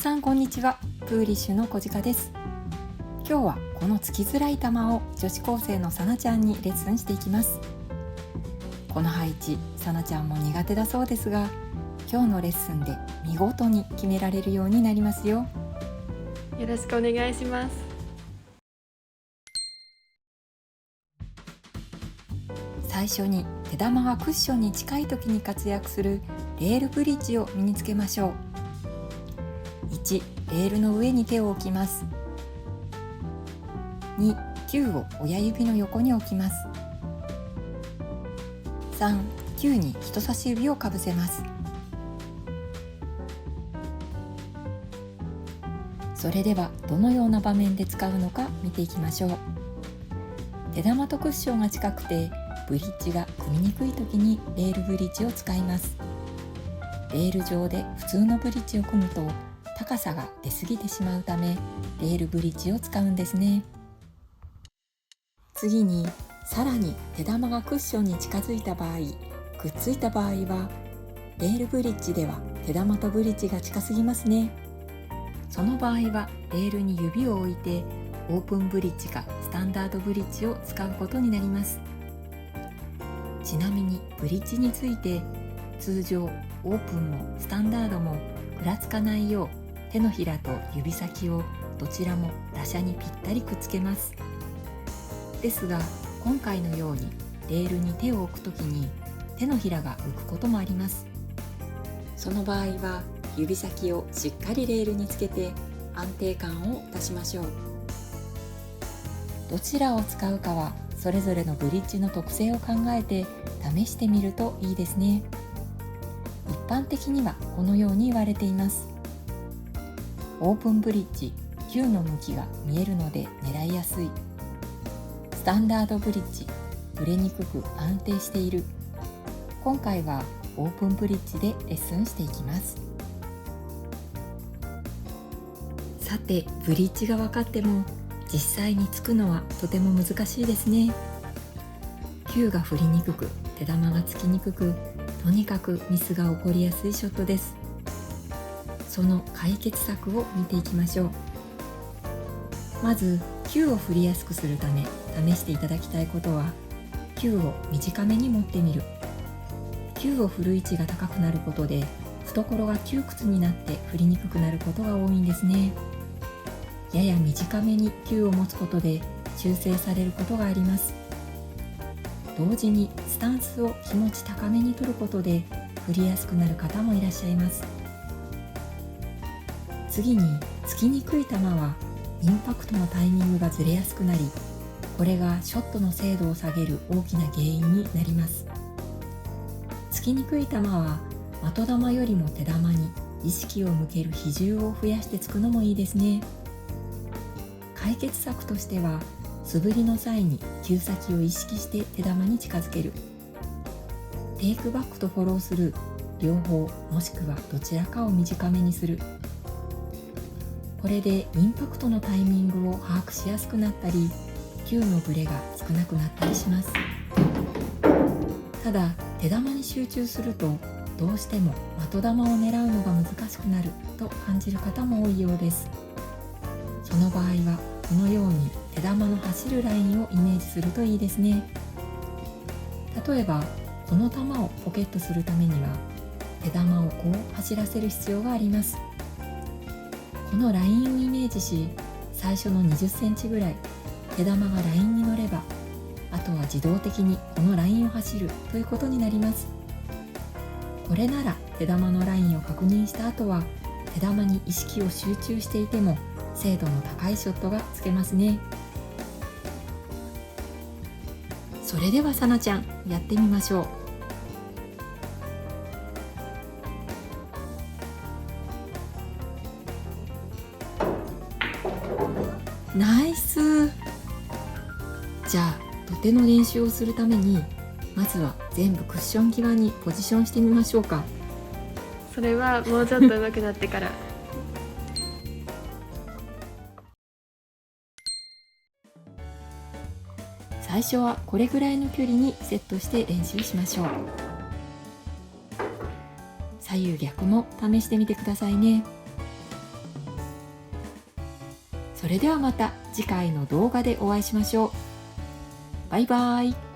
さんこんにちは。プーリッシュの小鹿です。今日はこのつきづらい球を女子高生のさなちゃんにレッスンしていきます。この配置、さなちゃんも苦手だそうですが、今日のレッスンで見事に決められるようになりますよ。よろしくお願いします。最初に手玉がクッションに近い時に活躍するレールブリッジを身につけましょう。1、レールの上に手を置きます。2、球を親指の横に置きます。3、球に人差し指をかぶせます。それではどのような場面で使うのか見ていきましょう。手玉とクッションが近くてブリッジが組みにくい時にレールブリッジを使います。レール上で普通のブリッジを組むと高さが出過ぎてしまうため、レールブリッジを使うんですね。次にさらに手玉がクッションに近づいた場合、くっついた場合はレールブリッジでは手玉とブリッジが近すぎますね。その場合はレールに指を置いてオープンブリッジかスタンダードブリッジを使うことになります。ちなみにブリッジについて、通常オープンもスタンダードもぐらつかないよう手のひらと指先をどちらも打車にぴったりくっつけます。ですが今回のようにレールに手を置くときに手のひらが浮くこともあります。その場合は指先をしっかりレールにつけて安定感を出しましょう。どちらを使うかはそれぞれのブリッジの特性を考えて試してみるといいですね。一般的にはこのように言われています。オープンブリッジ、球の向きが見えるので狙いやすい。スタンダードブリッジ、ぶれにくく安定している。今回はオープンブリッジでレッスンしていきます。さて、ブリッジが分かっても実際につくのはとても難しいですね。球が振りにくく、手玉がつきにくく、とにかくミスが起こりやすいショットです。その解決策を見ていきましょう。まず球を振りやすくするため試していただきたいことは、球を短めに持ってみる。球を振る位置が高くなることで懐が窮屈になって振りにくくなることが多いんですね。やや短めに球を持つことで修正されることがあります。同時にスタンスを気持ち高めに取ることで振りやすくなる方もいらっしゃいます。次につきにくい球はインパクトのタイミングがずれやすくなり、これがショットの精度を下げる大きな原因になります。つきにくい球は的球よりも手玉に意識を向ける比重を増やしてつくのもいいですね。解決策としては、素振りの際に球先を意識して手玉に近づける。テイクバックとフォローする、両方もしくはどちらかを短めにする。これでインパクトのタイミングを把握しやすくなったり、球のブレが少なくなったりします。ただ手玉に集中するとどうしても的玉を狙うのが難しくなると感じる方も多いようです。その場合はこのように手玉の走るラインをイメージするといいですね。例えばこの球をポケットするためには手玉をこう走らせる必要があります。このラインをイメージし、最初の20センチぐらい手玉がラインに乗れば、あとは自動的にこのラインを走るということになります。これなら手玉のラインを確認した後は手玉に意識を集中していても精度の高いショットがつけますね。それではさなちゃん、やってみましょう。ナイス。じゃあ土手の練習をするためにまずは全部クッション際にポジションしてみましょうか。それはもうちょっと上手くなってから最初はこれぐらいの距離にセットして練習しましょう。左右逆も試してみてくださいね。れではまた次回の動画でお会いしましょう。バイバイ。